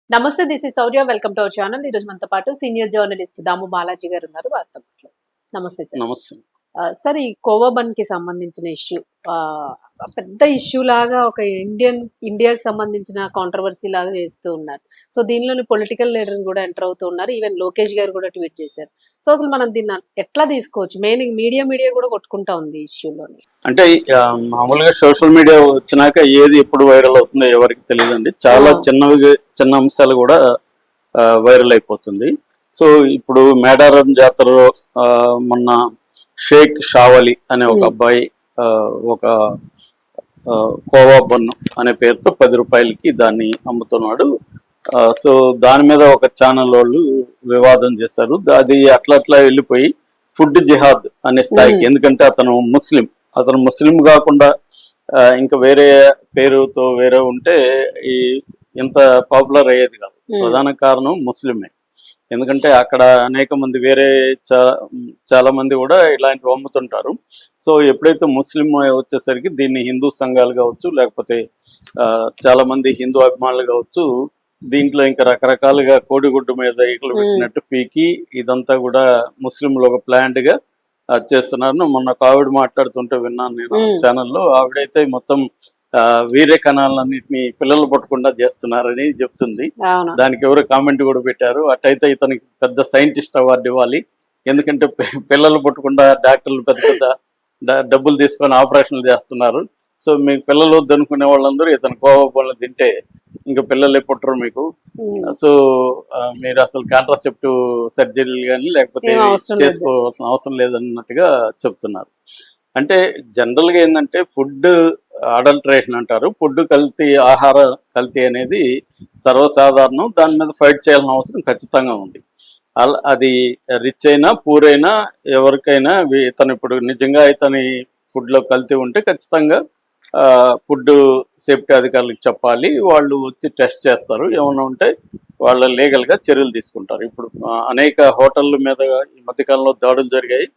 నమస్తే, this is Sourya. Welcome to our channel. ఈ రోజు మనతో పాటు సీనియర్ జర్నలిస్ట్ దాము బాలాజీ గారు ఉన్నారు. వారితో మాట్లాడదాం. నమస్తే సార్. నమస్తే. సార్, ఈ కోవా బన్ కి సంబంధించిన ఇష్యూ పెద్ద ఇష్యూ లాగా ఒక ఇండియాకి సంబంధించిన కాంట్రవర్సీ లాగా చేస్తూ ఉన్నారు. సో దీనిలోని పొలిటికల్ లీడర్ కూడా ఎంటర్ అవుతూ ఉన్నారు. ఈవెన్ లోకేష్ గారు కూడా ట్వీట్ చేశారు. సో అసలు మనం దీన్ని ఎట్లా తీసుకోవచ్చు? మెయిన్ మీడియా కూడా కొట్టుకుంటా ఉంది ఈ ఇష్యూలోని. అంటే మామూలుగా సోషల్ మీడియా వచ్చినాక ఏది ఎప్పుడు వైరల్ అవుతుందో ఎవరికి తెలియదండి. చాలా చిన్న అంశాలు కూడా వైరల్ అయిపోతుంది. సో ఇప్పుడు మేడారం జాతరలో మొన్న షేక్ షావలి అనే ఒక అబ్బాయి ఒక కోవా బన్ను అనే పేరుతో 10 రూపాయలకి దాన్ని అమ్ముతున్నాడు. సో దాని మీద ఒక ఛానల్ వాళ్ళు వివాదం చేశారు. అది అట్లా వెళ్ళిపోయి ఫుడ్ జిహాద్ అనే స్థాయికి, ఎందుకంటే అతను ముస్లిం కాకుండా ఇంకా వేరే పేరుతో వేరే ఉంటే ఇంత పాపులర్ అయ్యేది కాదు. ప్రధాన కారణం ముస్లిమే. ఎందుకంటే అక్కడ అనేక మంది చాలా మంది కూడా ఇలాంటివి అమ్ముతుంటారు. సో ఎప్పుడైతే ముస్లిం వచ్చేసరికి దీన్ని హిందూ సంఘాలు కావచ్చు, లేకపోతే చాలా మంది హిందూ అభిమానులు కావచ్చు, దీంట్లో ఇంకా రకరకాలుగా కోడిగుడ్డు మీద ఈకలు పెట్టినట్టు పీకి ఇదంతా కూడా ముస్లింలు ఒక ప్లాంట్ గా చేస్తున్నారు. మొన్న ఆవిడ మాట్లాడుతుంటే విన్నాను నేను ఛానల్లో. ఆవిడైతే మొత్తం వీర్య కణాలన్నింటినీ పిల్లలు పట్టకుండా చేస్తున్నారని చెప్తుంది. దానికి ఎవరు కామెంట్ కూడా పెట్టారు, అట్టయితే ఇతనికి పెద్ద సైంటిస్ట్ అవార్డు ఇవ్వాలి. ఎందుకంటే పిల్లలు పట్టకుండా డాక్టర్లు పెద్ద డబ్బులు తీసుకొని ఆపరేషన్లు చేస్తున్నారు. సో మీకు పిల్లలు వద్దనుకునే వాళ్ళందరూ ఇతను కోవా పనులు తింటే ఇంకా పిల్లలే పుట్టరు మీకు. సో మీరు అసలు కాంట్రాసెప్టివ్ సర్జరీలు కానీ లేకపోతే చేసుకోవాల్సిన అవసరం లేదన్నట్టుగా చెప్తున్నారు. అంటే జనరల్గా ఏంటంటే ఫుడ్ అడల్టరేషన్ అంటారు. ఫుడ్ కల్తీ, ఆహార కల్తీ అనేది సర్వసాధారణం. దాని మీద ఫైట్ చేయాల్సిన అవసరం ఖచ్చితంగా ఉంది. అది రిచ్ అయినా పూర్ అయినా ఎవరికైనా ఇతను ఇప్పుడు నిజంగా ఇతని ఫుడ్లో కల్తీ ఉంటే ఖచ్చితంగా ఫుడ్ సేఫ్టీ అధికారులకు చెప్పాలి. వాళ్ళు వచ్చి టెస్ట్ చేస్తారు. ఏమన్నా ఉంటే వాళ్ళ లీగల్గా చర్యలు తీసుకుంటారు. ఇప్పుడు అనేక హోటళ్ళ మీద ఈ మధ్యకాలంలో దాడులు జరిగాయి.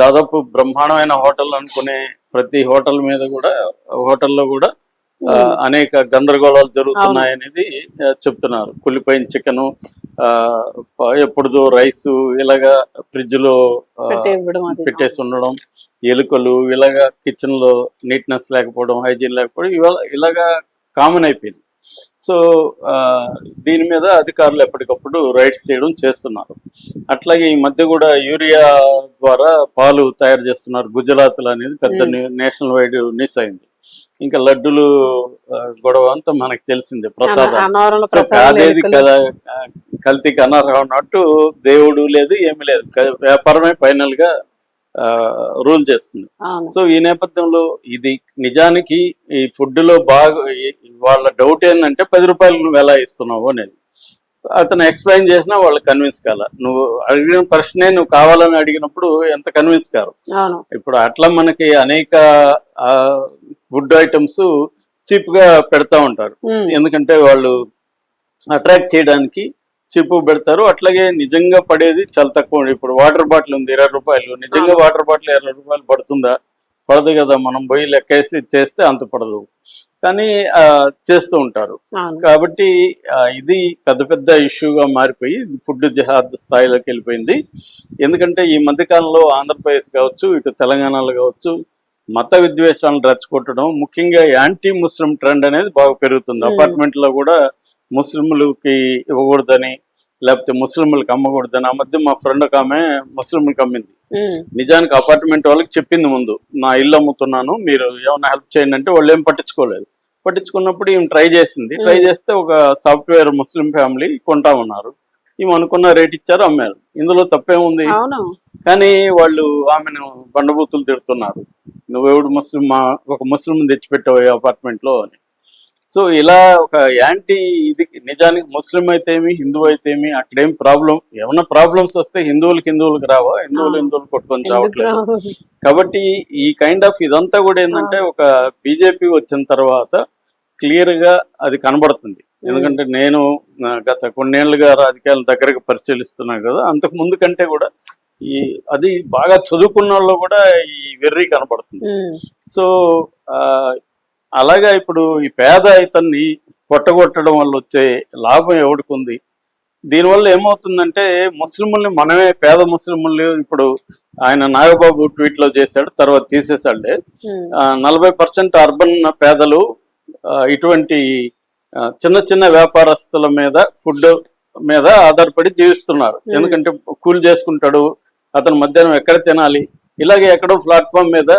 దాదాపు బ్రహ్మాండమైన హోటల్ అనుకునే ప్రతి హోటల్లో కూడా అనేక గందరగోళాలు జరుగుతున్నాయనేది చెప్తున్నారు. కుళ్ళిపోయిన చికెను, ఎప్పుడుదో రైసు ఇలాగా ఫ్రిడ్జ్ లో పెట్టేసి ఉండడం, ఎలుకలు, ఇలాగా కిచెన్ లో నీట్నెస్ లేకపోవడం, హైజీన్ లేకపోవడం, ఇలాగా కామన్ అయిపోయింది. సో దీని మీద అధికారులు ఎప్పటికప్పుడు రైడ్స్ చేయడం చేస్తున్నారు. అట్లాగే ఈ మధ్య కూడా యూరియా ద్వారా పాలు తయారు చేస్తున్నారు గుజరాత్లో అనేది పెద్ద నేషనల్ వైడ్ న్యూస్ అయింది. ఇంకా లడ్డులు గొడవ అంతా మనకు తెలిసిందే. అదేది కదా కల్తీకి అనర్హం అన్నట్టు దేవుడు లేదు, ఏమి లేదు, వ్యాపారమే ఫైనల్ గా రూల్ చేస్తుంది. సో ఈ నేపథ్యంలో ఇది నిజానికి ఈ ఫుడ్ లో బాగా వాళ్ళ డౌట్ ఏంటంటే 10 రూపాయలు నువ్వు ఎలా ఇస్తున్నావు అనేది. అతను ఎక్స్ప్లెయిన్ చేసినా వాళ్ళు కన్విన్స్ కాల. నువ్వు అడిగిన ప్రశ్నే నువ్వు కావాలని అడిగినప్పుడు ఎంత కన్విన్స్ కారు. ఇప్పుడు అట్లా మనకి అనేక ఫుడ్ ఐటమ్స్ చీప్ గా పెడతా ఉంటారు. ఎందుకంటే వాళ్ళు అట్రాక్ట్ చేయడానికి చీప్ పెడతారు. అట్లాగే నిజంగా పడేది చాలా తక్కువ. ఇప్పుడు వాటర్ బాటిల్ ఉంది 20 రూపాయలు, నిజంగా వాటర్ బాటిల్ 20 రూపాయలు పడుతుందా? పడదు కదా. మనం పోయి లెక్కేసి చేస్తే అంత పడదు, కానీ చేస్తూ ఉంటారు. కాబట్టి ఇది పెద్ద ఇష్యూగా మారిపోయి ఫుడ్ జిహాద్ స్థాయిలోకి వెళ్ళిపోయింది. ఎందుకంటే ఈ మధ్యకాలంలో ఆంధ్రప్రదేశ్ కావచ్చు, ఇటు తెలంగాణలో కావచ్చు, మత విద్వేషాలను రెచ్చగొట్టడం, ముఖ్యంగా యాంటీ ముస్లిం ట్రెండ్ అనేది బాగా పెరుగుతుంది. అపార్ట్మెంట్లో కూడా ముస్లింలకి ఇవ్వకూడదని, లేకపోతే ముస్లింలకు అమ్మకూడదని. ఆ మధ్య మా ఫ్రెండ్ ఒక ఆమె ముస్లింలకు అమ్మింది. నిజానికి అపార్ట్మెంట్ వాళ్ళకి చెప్పింది ముందు, నా ఇల్లు అమ్ముతున్నాను, మీరు ఏమైనా హెల్ప్ చేయండి అంటే వాళ్ళు ఏం పట్టించుకోలేదు. పట్టించుకున్నప్పుడు ఈమె ట్రై చేస్తే ఒక సాఫ్ట్వేర్ ముస్లిం ఫ్యామిలీ కొంటామన్నారు. ఈమె అనుకున్న రేట్ ఇచ్చారు, అమ్మారు. ఇందులో తప్పేముంది? కానీ వాళ్ళు ఆమెను బండబూతులు తిడుతున్నారు. నువ్వెవడు ఒక ముస్లిం తెచ్చిపెట్టావు అపార్ట్మెంట్ లో అని. సో ఇలా ఒక యాంటీ ఇది నిజానికి ముస్లిం అయితేమి, హిందూ అయితేమి అక్కడేం ప్రాబ్లం, ఏమన్నా ప్రాబ్లమ్స్ వస్తే హిందువులకు రావా? హిందువులు కొట్టుకొని రావట్లేదు. కాబట్టి ఈ కైండ్ ఆఫ్ ఇదంతా కూడా ఏంటంటే ఒక బీజేపీ వచ్చిన తర్వాత క్లియర్ గా అది కనబడుతుంది. ఎందుకంటే నేను గత కొన్నేళ్లుగా రాజకీయాల దగ్గరకు పరిశీలిస్తున్నాను కదా, అంతకు ముందు కంటే కూడా అది బాగా చదువుకున్న వాళ్ళు కూడా ఈ వెర్రి కనబడుతుంది. సో అలాగా ఇప్పుడు ఈ పేద ఇతన్ని పొట్టగొట్టడం వల్ల వచ్చే లాభం ఎవరికి ఉంది? దీనివల్ల ఏమవుతుందంటే ముస్లింల్ని మనమే, పేద ముస్లింల్ని, ఇప్పుడు ఆయన నాగబాబు ట్వీట్ లో చేశాడు, తర్వాత తీసేశాడే, 40% అర్బన్ పేదలు ఇటువంటి చిన్న చిన్న వ్యాపారస్తుల మీద, ఫుడ్ మీద ఆధారపడి జీవిస్తున్నారు. ఎందుకంటే కూలి చేసుకుంటాడు, అతను మధ్యాహ్నం ఎక్కడ తినాలి, ఇలాగే ఎక్కడో ప్లాట్ఫామ్ మీద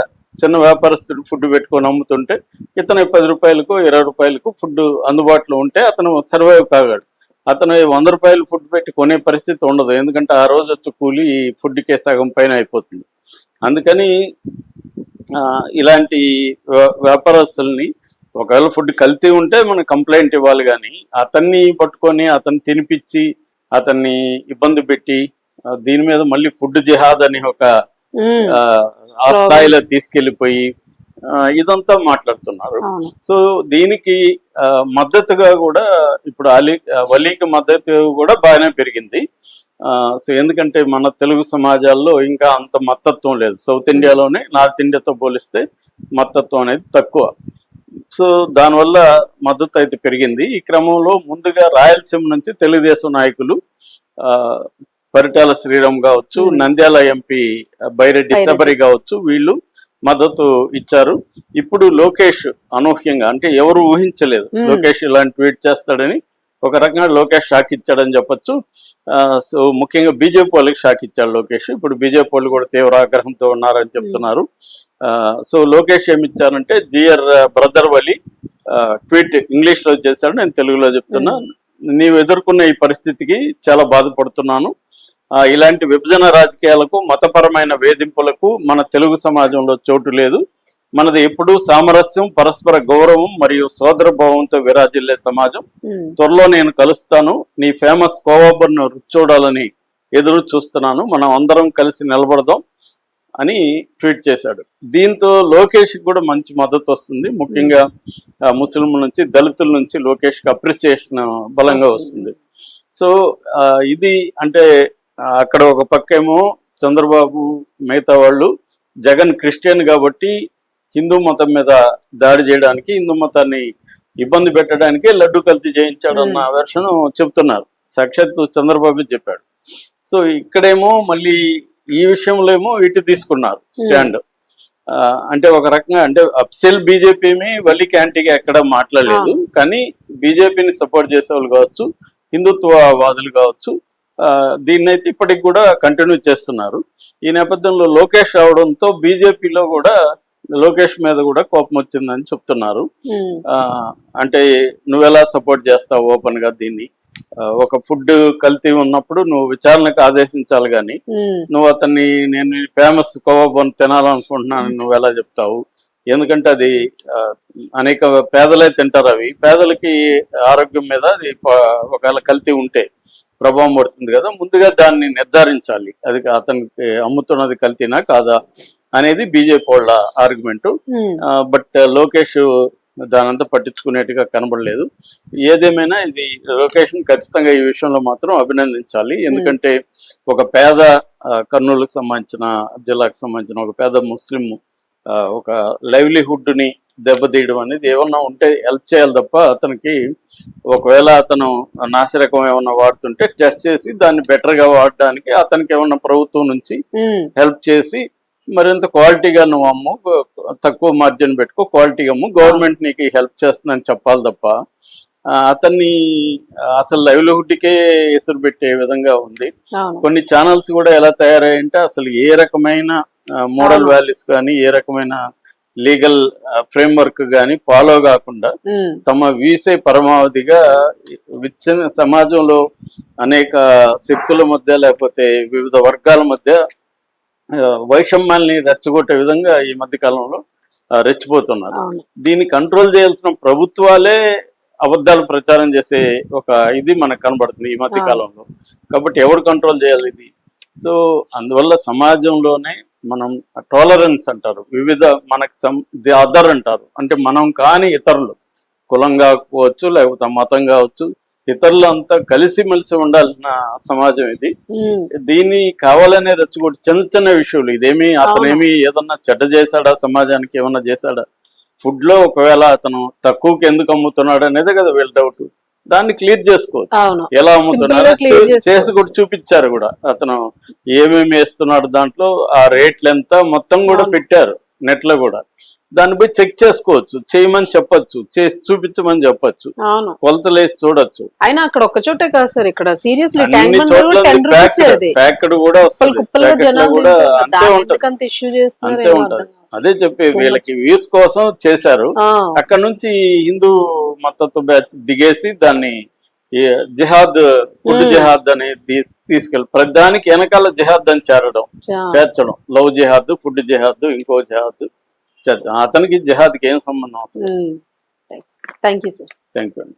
చిన్న వ్యాపారస్తుడు ఫుడ్ పెట్టుకొని అమ్ముతుంటే ఇతను 10 రూపాయలకు 20 రూపాయలకు ఫుడ్ అందుబాటులో ఉంటే అతను సర్వైవ్ కాగాడు. అతను 100 రూపాయలు ఫుడ్ పెట్టి కొనే పరిస్థితి ఉండదు, ఎందుకంటే ఆ రోజు వచ్చి కూలి ఈ ఫుడ్కే సగం పైన అయిపోతుంది. అందుకని ఇలాంటి వ్యాపారస్తుల్ని, ఒకవేళ ఫుడ్ కల్తీ ఉంటే మనం కంప్లైంట్ ఇవ్వాలి, కానీ అతన్ని పట్టుకొని అతన్ని తినిపించి అతన్ని ఇబ్బంది పెట్టి దీని మీద మళ్ళీ ఫుడ్ జిహాద్ అని ఒక ఆ స్థాయిలో తీసుకెళ్లిపోయి ఇదంతా మాట్లాడుతున్నారు. సో దీనికి మద్దతుగా కూడా ఇప్పుడు వలీకి మద్దతు కూడా బాగానే పెరిగింది. సో ఎందుకంటే మన తెలుగు సమాజాల్లో ఇంకా అంత మతత్వం లేదు. సౌత్ ఇండియాలోనే నార్త్ ఇండియాతో పోలిస్తే మతత్వం అనేది తక్కువ. సో దానివల్ల మద్దతు అయితే పెరిగింది. ఈ క్రమంలో ముందుగా రాయలసీమ నుంచి తెలుగుదేశం నాయకులు పరిటాల శ్రీరామ్ కావచ్చు, నంద్యాల ఎంపీ బైరెడ్డి శబరి కావచ్చు, వీళ్ళు మద్దతు ఇచ్చారు. ఇప్పుడు లోకేష్ అనూహ్యంగా, అంటే ఎవరు ఊహించలేదు లోకేష్ ఇలాంటి ట్వీట్ చేస్తాడని, ఒక రకంగా లోకేష్ షాక్ ఇచ్చాడని చెప్పొచ్చు. సో ముఖ్యంగా బీజేపీ వాళ్ళకి షాక్ ఇచ్చాడు లోకేష్. ఇప్పుడు బీజేపీ వాళ్ళు కూడా తీవ్ర ఆగ్రహంతో ఉన్నారని చెప్తున్నారు. సో లోకేష్ ఏమిచ్చారంటే, డియర్ బ్రదర్ వలి ట్వీట్ ఇంగ్లీష్ లో చేశాడు, నేను తెలుగులో చెప్తున్నా. నీవు ఎదుర్కొన్న ఈ పరిస్థితికి చాలా బాధపడుతున్నాను. ఇలాంటి విభజన రాజకీయాలకు, మతపరమైన వేధింపులకు మన తెలుగు సమాజంలో చోటు లేదు. మనది ఎప్పుడూ సామరస్యం, పరస్పర గౌరవం మరియు సోదర భావంతో విరాజిల్లే సమాజం. త్వరలో నేను కలుస్తాను. నీ ఫేమస్ కోవాబర్ను రుచి చూడాలని ఎదురు చూస్తున్నాను. మనం అందరం కలిసి నిలబడదాం అని ట్వీట్ చేశాడు. దీంతో లోకేష్ కూడా మంచి మద్దతు వస్తుంది. ముఖ్యంగా ముస్లింల నుంచి, దళితుల నుంచి లోకేష్కి అప్రిసియేషన్ బలంగా వస్తుంది. సో ఇది అంటే అక్కడ ఒక పక్కేమో చంద్రబాబు, మిగతా వాళ్ళు జగన్ క్రిస్టియన్ కాబట్టి హిందూ మతం మీద దాడి చేయడానికి, హిందూ మతాన్ని ఇబ్బంది పెట్టడానికి లడ్డు కల్తీ చేయించాడు అన్న వెర్షన్ చెప్తున్నారు. సాక్షాత్తు చంద్రబాబు చెప్పాడు. సో ఇక్కడేమో మళ్ళీ ఈ విషయంలో ఏమో ఇటు తీసుకున్నారు స్టాండ్. అంటే ఒక రకంగా అంటే అప్సెల్ బీజేపీని వల్లి క్యాంటీగా ఎక్కడ మాట్లాడలేదు, కానీ బీజేపీని సపోర్ట్ చేసేవాళ్ళు కావచ్చు, హిందుత్వవాదులు కావచ్చు, దీన్నైతే ఇప్పటికి కూడా కంటిన్యూ చేస్తున్నారు. ఈ నేపథ్యంలో లోకేష్ రావడంతో బీజేపీలో కూడా లోకేష్ మీద కూడా కోపం వచ్చిందని చెప్తున్నారు. అంటే నువ్వెలా సపోర్ట్ చేస్తావు ఓపెన్ గా దీన్ని? ఒక ఫుడ్ కల్తీ ఉన్నప్పుడు నువ్వు విచారణకు ఆదేశించాలి, కానీ నువ్వు అతన్ని నేను ఫేమస్ కోవాబన్ తినాలనుకుంటున్నాను నువ్వు ఎలా చెప్తావు? ఎందుకంటే అది అనేక పేదలే తింటారు. అవి పేదలకి ఆరోగ్యం మీద అది ఒకవేళ కల్తీ ఉంటే ప్రభావం పడుతుంది కదా. ముందుగా దాన్ని నిర్ధారించాలి, అది అతనికి అమ్ముతున్నది కల్తీనా కాదా అనేది బీజేపీ వాళ్ళ ఆర్గ్యుమెంట్. బట్ లోకేష్ దానంతా పట్టించుకునేట్టుగా కనబడలేదు. ఏదేమైనా ఇది లోకేష్ ఖచ్చితంగా ఈ విషయంలో మాత్రం అభినందించాలి. ఎందుకంటే ఒక పేద కర్నూలుకు సంబంధించిన జిల్లాకు సంబంధించిన ఒక పేద ముస్లిం ఒక లైవ్లీహుడ్ ని దెబ్బతీయడం అనేది ఏమన్నా ఉంటే హెల్ప్ చేయాలి తప్ప, అతనికి ఒకవేళ అతను నాసిరకం ఏమన్నా వాడుతుంటే టెస్ట్ చేసి దాన్ని బెటర్ గా వాడడానికి అతనికి ఏమన్నా ప్రభుత్వం నుంచి హెల్ప్ చేసి మరింత క్వాలిటీగా నువ్వు అమ్ము, తక్కువ మార్జిన్ పెట్టుకో, క్వాలిటీగా అమ్ము, గవర్నమెంట్ నీకు హెల్ప్ చేస్తుందని చెప్పాలి తప్ప అతన్ని అసలు లైవ్లీహుడ్కే ఎసురు పెట్టే విధంగా ఉంది. కొన్ని ఛానల్స్ కూడా ఎలా తయారయ్యంటే అసలు ఏ రకమైన మోరల్ వాల్యూస్ కానీ, ఏ రకమైన లీగల్ ఫ్రేమ్వర్క్ కానీ ఫాలో కాకుండా తమ వీసే పరమావధిగా విచ్ఛిన్న సమాజంలో అనేక శక్తుల మధ్య లేకపోతే వివిధ వర్గాల మధ్య వైషమ్యాల్ని రెచ్చగొట్టే విధంగా ఈ మధ్య కాలంలో రెచ్చిపోతున్నారు. దీన్ని కంట్రోల్ చేయాల్సిన ప్రభుత్వాలే అబద్ధాలు ప్రచారం చేసే ఒక ఇది మనకు కనబడుతుంది ఈ మధ్య కాలంలో. కాబట్టి ఎవరు కంట్రోల్ చేయాలి ఇది? సో అందువల్ల సమాజంలోనే మనం టాలరెన్స్ అంటారు, వివిధ మనకు ది అదర్ అంటారు, అంటే మనం కాని ఇతరులు, కులం కాకపోవచ్చు లేకపోతే మతం కావచ్చు, ఇతరులంతా కలిసిమెలిసి ఉండాల్సిన సమాజం ఇది. దీన్ని కావాలనే రెచ్చగొట్టి చిన్న చిన్న విషయాలు, ఇదేమి అతనేమి ఏదన్నా చెడ్డ చేశాడా, సమాజానికి ఏమన్నా చేశాడా, ఫుడ్ లో ఒకవేళ అతను తక్కువకి ఎందుకు అమ్ముతున్నాడు అనేది కదా వీళ్ళ డౌట్. దాన్ని క్లియర్ చేసుకోవచ్చు. అవును, ఎలా సింపుల్ అమ్ముతున్నాడు గా క్లియర్ చేసి చేసుకోవచ్చు. కూడా చూపించారు కూడా. అతను ఏమేమి వేస్తున్నాడు దాంట్లో, ఆ రేట్లు ఎంత మొత్తం కూడా అవును. పెట్టారు నెట్ లో కూడా. దాన్ని పోయి చెక్ చేసుకోవచ్చు, చేయమని చెప్పొచ్చు, చేసి చూపించమని చెప్పొచ్చు, అవును, కొలతలు వేసి చూడొచ్చు. అయినా అక్కడ ఒక్క చోటే కాదు సార్, ఇక్కడ సీరియస్లీ ట్యాంక్ అన్ని బండ్ చోట్ల 10 రూపీస్ అది ప్యాకెడ్ కూడా కుప్పలు వస్తుంది, కుప్పలుగా ప్యాకెట్ లో జనాలు కూడా తింటున్నారు. అంతే దాన్ని ఉంటది, ఎందుకంత ఇష్యూ చేస్తున్నారు అంతే ఏమో ఉంటది. అర్థం కాదు. అదే చెప్పి Too వీళ్ళకి వ్యూస్ కోసం చేశారు. ఆ, అక్కడ నుంచి హిందూ మతత్వ బ్యాచ్ దిగేసి దాన్ని ఈ జిహాద్, ఫుడ్ ఉమ్, జిహాద్ అని తీసుకెళ్ళి ప్రతిదానికి వెనకాల జిహాద్ అని చేర్చడం. లవ్ జిహాద్, ఫుడ్ జిహాద్, ఇంకో జిహాద్ చేర్చడం. అతనికి జిహాద్కి ఏం సంబంధం అసలు? Thank you sir. Thank you అండి.